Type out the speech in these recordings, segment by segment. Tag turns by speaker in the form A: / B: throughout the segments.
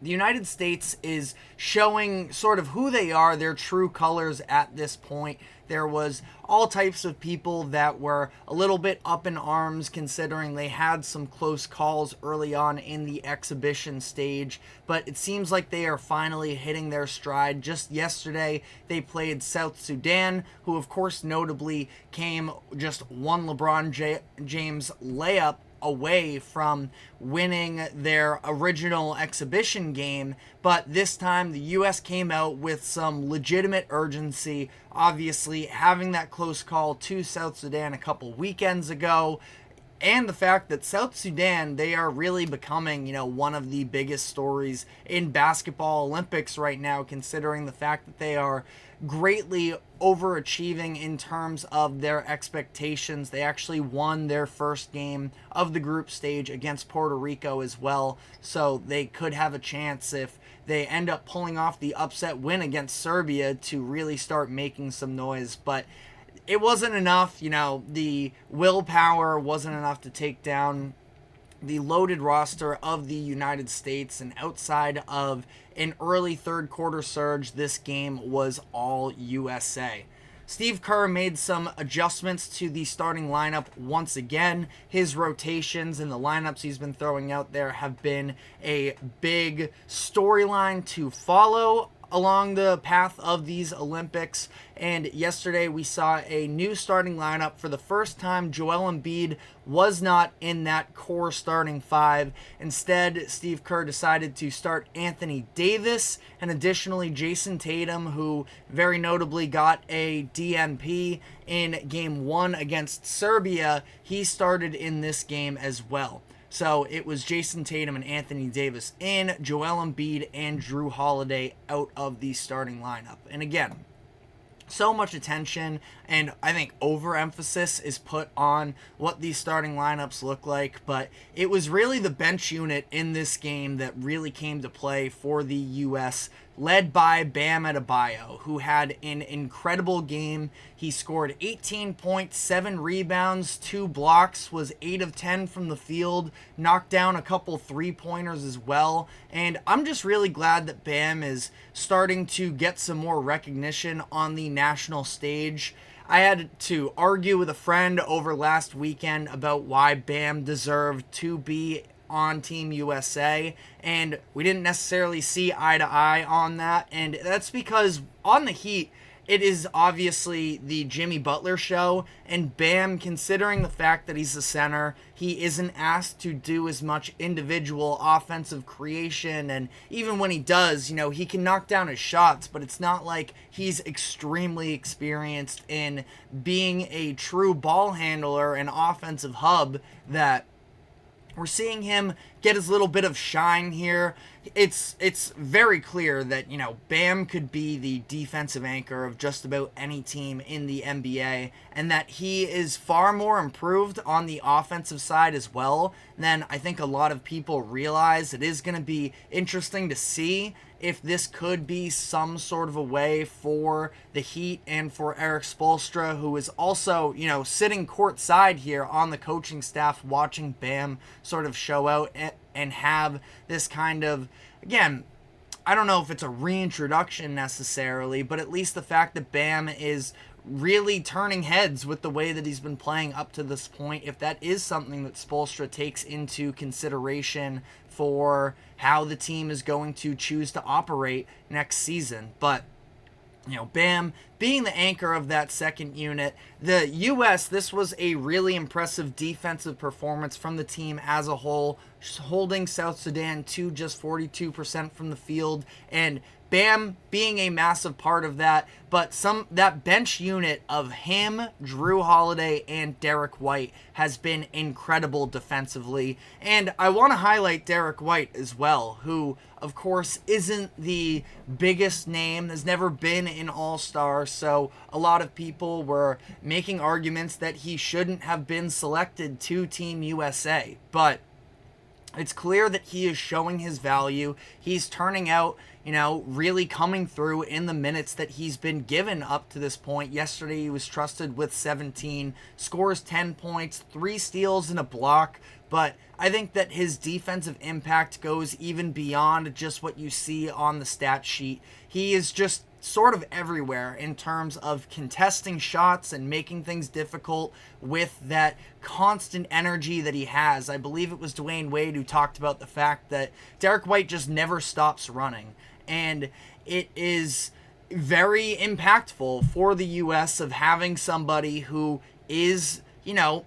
A: the United States is showing sort of who they are, their true colors at this point. There was all types of people that were a little bit up in arms considering they had some close calls early on in the exhibition stage, but it seems like they are finally hitting their stride. Just yesterday, they played South Sudan, who of course notably came just one LeBron James layup away from winning their original exhibition game, but this time the US came out with some legitimate urgency, obviously having that close call to South Sudan a couple weekends ago, and the fact that South Sudan, they are really becoming, one of the biggest stories in basketball Olympics right now, considering the fact that they are greatly overachieving in terms of their expectations. They actually won their first game of the group stage against Puerto Rico as well, so they could have a chance if they end up pulling off the upset win against Serbia to really start making some noise. But it wasn't enough, the willpower wasn't enough to take down the loaded roster of the United States, and outside of an early third quarter surge, this game was all USA. Steve Kerr made some adjustments to the starting lineup once again. His rotations and the lineups he's been throwing out there have been a big storyline to follow along the path of these Olympics. And yesterday we saw a new starting lineup. For the first time, Joel Embiid was not in that core starting five. Instead, Steve Kerr decided to start Anthony Davis and additionally Jayson Tatum, who very notably got a DNP in game 1 against Serbia. He started in this game as well. So it was Jayson Tatum and Anthony Davis in, Joel Embiid and Jrue Holiday out of the starting lineup. And again, so much attention and I think overemphasis is put on what these starting lineups look like, but it was really the bench unit in this game that really came to play for the U.S., led by Bam Adebayo, who had an incredible game. He scored 18 points, 7 rebounds, 2 blocks, was 8 of 10 from the field, knocked down a couple three-pointers as well. And I'm just really glad that Bam is starting to get some more recognition on the national stage. I had to argue with a friend over last weekend about why Bam deserved to be on Team USA, and we didn't necessarily see eye to eye on that, and that's because on the Heat, it is obviously the Jimmy Butler show, and Bam, considering the fact that he's the center, he isn't asked to do as much individual offensive creation, and even when he does, he can knock down his shots, but it's not like he's extremely experienced in being a true ball handler and offensive hub that we're seeing him get his little bit of shine here. It's very clear that, Bam could be the defensive anchor of just about any team in the NBA, and that he is far more improved on the offensive side as well than I think a lot of people realize. It is going to be interesting to see if this could be some sort of a way for the Heat and for Eric Spoelstra, who is also, sitting courtside here on the coaching staff, watching Bam sort of show out and have this kind of, again, I don't know if it's a reintroduction necessarily, but at least the fact that Bam is really turning heads with the way that he's been playing up to this point, if that is something that Spoelstra takes into consideration for how the team is going to choose to operate next season. But Bam being the anchor of that second unit, the U.S., this was a really impressive defensive performance from the team as a whole, holding South Sudan to just 42% from the field, and Bam being a massive part of that, but that bench unit of him, Jrue Holiday, and Derrick White has been incredible defensively. And I want to highlight Derrick White as well, who, of course, isn't the biggest name, has never been an all-star, so a lot of people were making arguments that he shouldn't have been selected to Team USA. But It's clear that he is showing his value. He's turning out, really coming through in the minutes that he's been given up to this point. Yesterday, he was trusted with 17, scores 10 points, 3 steals, and a block. But I think that his defensive impact goes even beyond just what you see on the stat sheet. He is just sort of everywhere in terms of contesting shots and making things difficult with that constant energy that he has. I believe it was Dwayne Wade who talked about the fact that Derrick White just never stops running. And it is very impactful for the U.S. of having somebody who is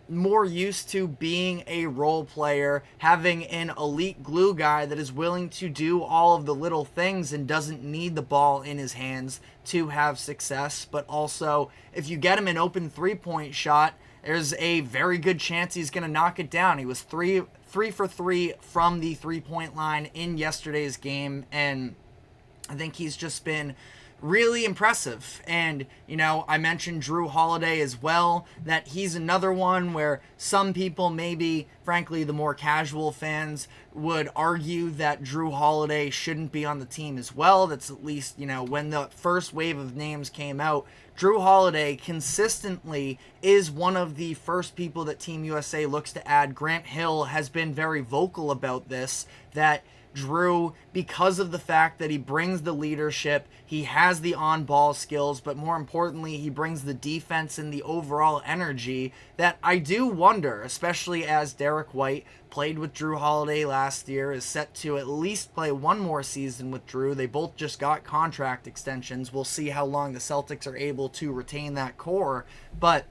A: more used to being a role player, having an elite glue guy that is willing to do all of the little things and doesn't need the ball in his hands to have success. But also, if you get him an open three-point shot, there's a very good chance he's going to knock it down. He was 3 for 3 from the three-point line in yesterday's game, and I think he's just been really impressive. And, I mentioned Jrue Holiday as well, that he's another one where some people, maybe, frankly, the more casual fans, would argue that Jrue Holiday shouldn't be on the team as well. That's at least, when the first wave of names came out, Jrue Holiday consistently is one of the first people that Team USA looks to add. Grant Hill has been very vocal about this, that Jrue, because of the fact that he brings the leadership, he has the on-ball skills, but more importantly, he brings the defense and the overall energy, that I do wonder, especially as Derrick White played with Jrue Holiday last year, is set to at least play one more season with Jrue. They both just got contract extensions. We'll see how long the Celtics are able to retain that core, but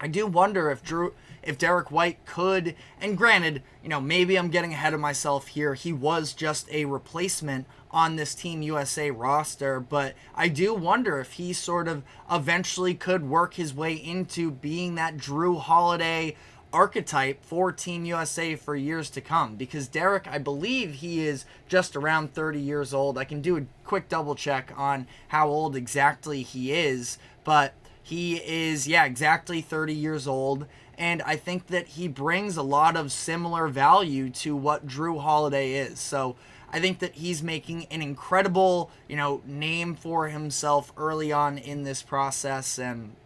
A: I do wonder if Derrick White could, and granted, maybe I'm getting ahead of myself here. He was just a replacement on this Team USA roster, but I do wonder if he sort of eventually could work his way into being that Jrue Holiday archetype for Team USA for years to come. Because Derrick, I believe he is just around 30 years old. I can do a quick double check on how old exactly he is, but he is, exactly 30 years old. And I think that he brings a lot of similar value to what Jrue Holiday is. So I think that he's making an incredible, name for himself early on in this process. And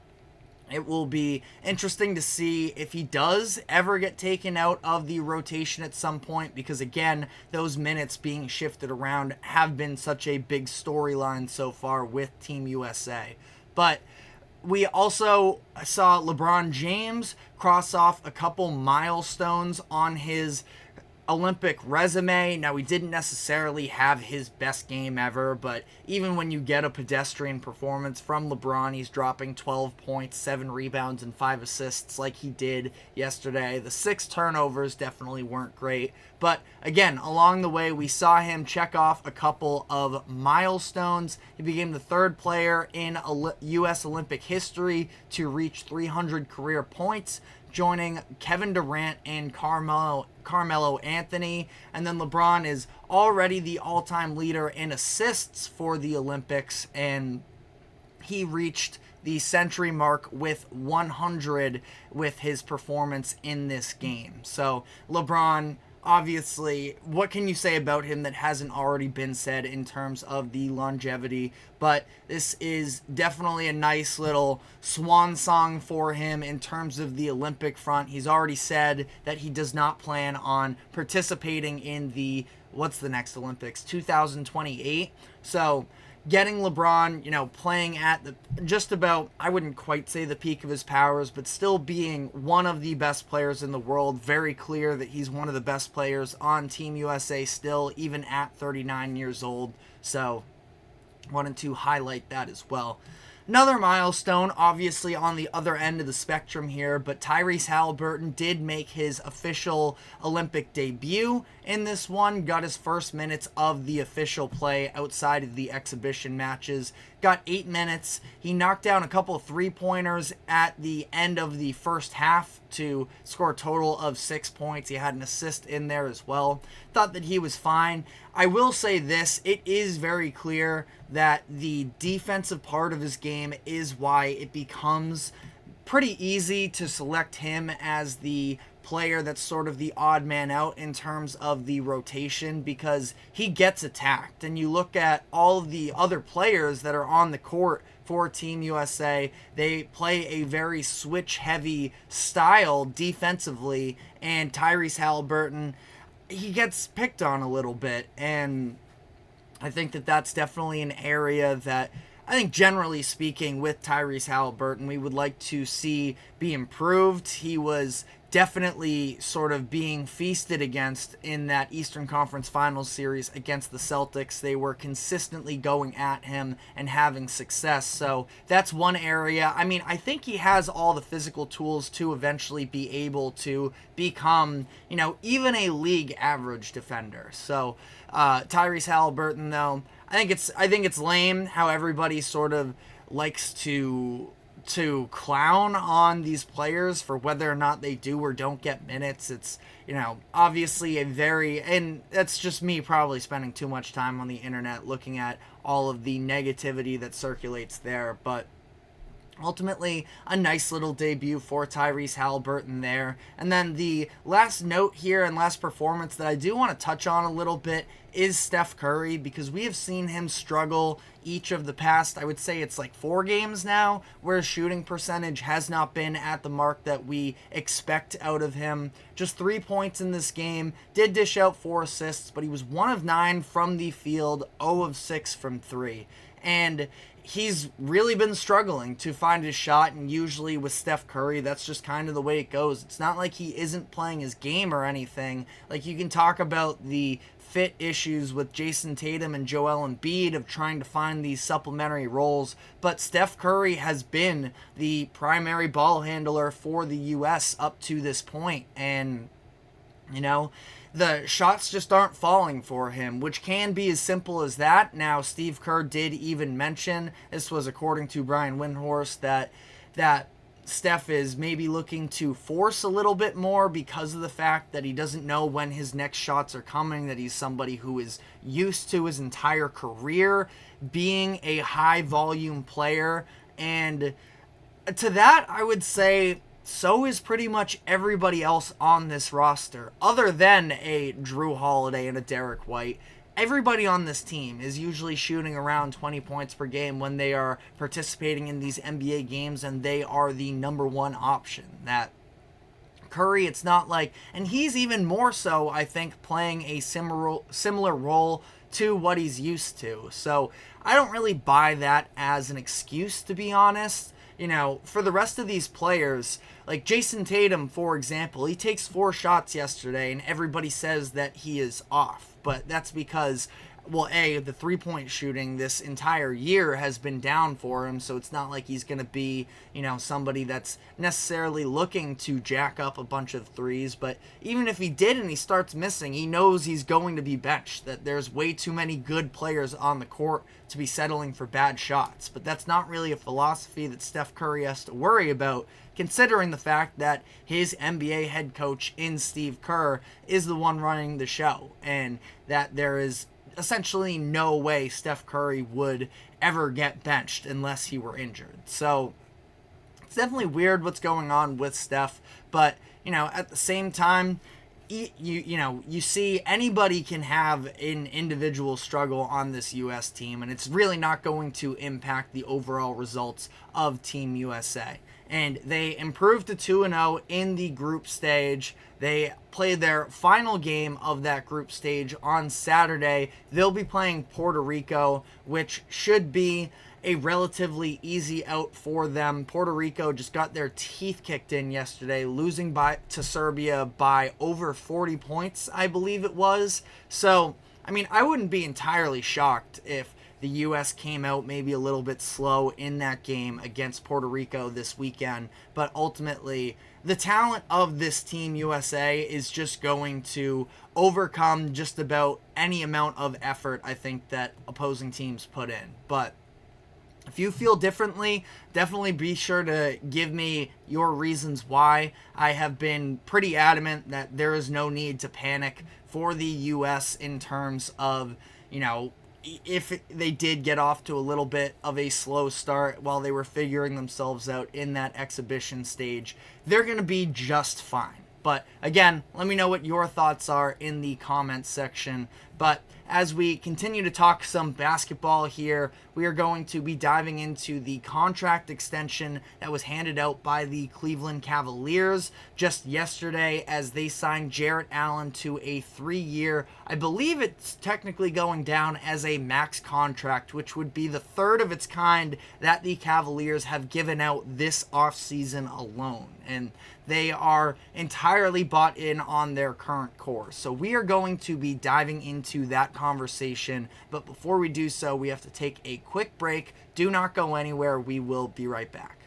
A: it will be interesting to see if he does ever get taken out of the rotation at some point, because again, those minutes being shifted around have been such a big storyline so far with Team USA. But we also saw LeBron James cross off a couple milestones on his Olympic resume. Now, he didn't necessarily have his best game ever, but even when you get a pedestrian performance from LeBron, he's dropping 12 points, 7 rebounds, and 5 assists like he did yesterday. The 6 turnovers definitely weren't great, but again, along the way, we saw him check off a couple of milestones. He became the 3rd player in U.S. Olympic history to reach 300 career points, joining Kevin Durant and Carmelo Anthony. And then LeBron is already the all-time leader in assists for the Olympics, and he reached the century mark with 100 with his performance in this game. So LeBron, obviously, what can you say about him that hasn't already been said in terms of the longevity? But this is definitely a nice little swan song for him in terms of the Olympic front. He's already said that he does not plan on participating in what's the next Olympics? 2028. So getting LeBron, playing at just about, I wouldn't quite say the peak of his powers, but still being one of the best players in the world. Very clear that he's one of the best players on Team USA still, even at 39 years old. So wanted to highlight that as well. Another milestone, obviously on the other end of the spectrum here, but Tyrese Haliburton did make his official Olympic debut in this one, got his first minutes of the official play outside of the exhibition matches, got 8 minutes. He knocked down a couple of three-pointers at the end of the first half to score a total of 6 points. He had an assist in there as well. Thought that he was fine. I will say this, it is very clear that the defensive part of his game is why it becomes pretty easy to select him as the player that's sort of the odd man out in terms of the rotation because he gets attacked. And you look at all of the other players that are on the court for Team USA, they play a very switch-heavy style defensively, and Tyrese Haliburton, he gets picked on a little bit, and I think that that's definitely an area that I think generally speaking with Tyrese Haliburton we would like to see be improved. He was definitely sort of being feasted against in that Eastern Conference Finals series against the Celtics. They were consistently going at him and having success. So that's one area. I mean, I think he has all the physical tools to eventually be able to become, even a league average defender. So Tyrese Haliburton, though, I think it's lame how everybody sort of likes to clown on these players for whether or not they do or don't get minutes. It's, obviously and that's just me probably spending too much time on the internet looking at all of the negativity that circulates there, but ultimately, a nice little debut for Tyrese Haliburton there. And then the last note here and last performance that I do want to touch on a little bit is Steph Curry, because we have seen him struggle each of the past, I would say it's like 4 games now, where his shooting percentage has not been at the mark that we expect out of him. Just 3 points in this game, did dish out 4 assists, but he was 1 of 9 from the field, 0 of 6 from 3. And he's really been struggling to find his shot, and usually with Steph Curry, that's just kind of the way it goes. It's not like he isn't playing his game or anything. Like, you can talk about the fit issues with Jayson Tatum and Joel Embiid of trying to find these supplementary roles, but Steph Curry has been the primary ball handler for the U.S. up to this point, and, the shots just aren't falling for him, which can be as simple as that. Now, Steve Kerr did even mention, this was according to Brian Windhorst, that Steph is maybe looking to force a little bit more because of the fact that he doesn't know when his next shots are coming, that he's somebody who is used to his entire career being a high-volume player. And to that, I would say so is pretty much everybody else on this roster, other than a Drew Holiday and a Derrick White. Everybody on this team is usually shooting around 20 points per game when they are participating in these NBA games, and they are the number one option. That Curry, it's not like, and he's even more so, I think, playing a similar role to what he's used to. So I don't really buy that as an excuse, to be honest. For the rest of these players, like Jayson Tatum, for example, he takes 4 shots yesterday, and everybody says that he is off. But that's because, well, the 3-point shooting this entire year has been down for him, so it's not like he's going to be, somebody that's necessarily looking to jack up a bunch of threes. But even if he did and he starts missing, he knows he's going to be benched, that there's way too many good players on the court to be settling for bad shots. But that's not really a philosophy that Steph Curry has to worry about, considering the fact that his NBA head coach in Steve Kerr is the one running the show, and that there is essentially no way Steph Curry would ever get benched unless he were injured. So it's definitely weird what's going on with Steph, but at the same time, you see anybody can have an individual struggle on this U.S. team, and it's really not going to impact the overall results of Team USA. And they improved to 2-0 in the group stage. They played their final game of that group stage on Saturday. They'll be playing Puerto Rico, which should be a relatively easy out for them. Puerto Rico just got their teeth kicked in yesterday, losing to Serbia by over 40 points, I believe it was. So, I wouldn't be entirely shocked if the U.S. came out maybe a little bit slow in that game against Puerto Rico this weekend, but ultimately the talent of this Team USA is just going to overcome just about any amount of effort I think that opposing teams put in. But if you feel differently, definitely be sure to give me your reasons why. I have been pretty adamant that there is no need to panic for the U.S. in terms of, if they did get off to a little bit of a slow start while they were figuring themselves out in that exhibition stage, they're going to be just fine. But again, let me know what your thoughts are in the comments section. But as we continue to talk some basketball here, we are going to be diving into the contract extension that was handed out by the Cleveland Cavaliers just yesterday as they signed Jarrett Allen to a 3-year, I believe it's technically going down as a max contract, which would be the third of its kind that the Cavaliers have given out this offseason alone. And they are entirely bought in on their current core. So we are going to be diving into that conversation. But before we do so, we have to take a quick break. Do not go anywhere. We will be right back.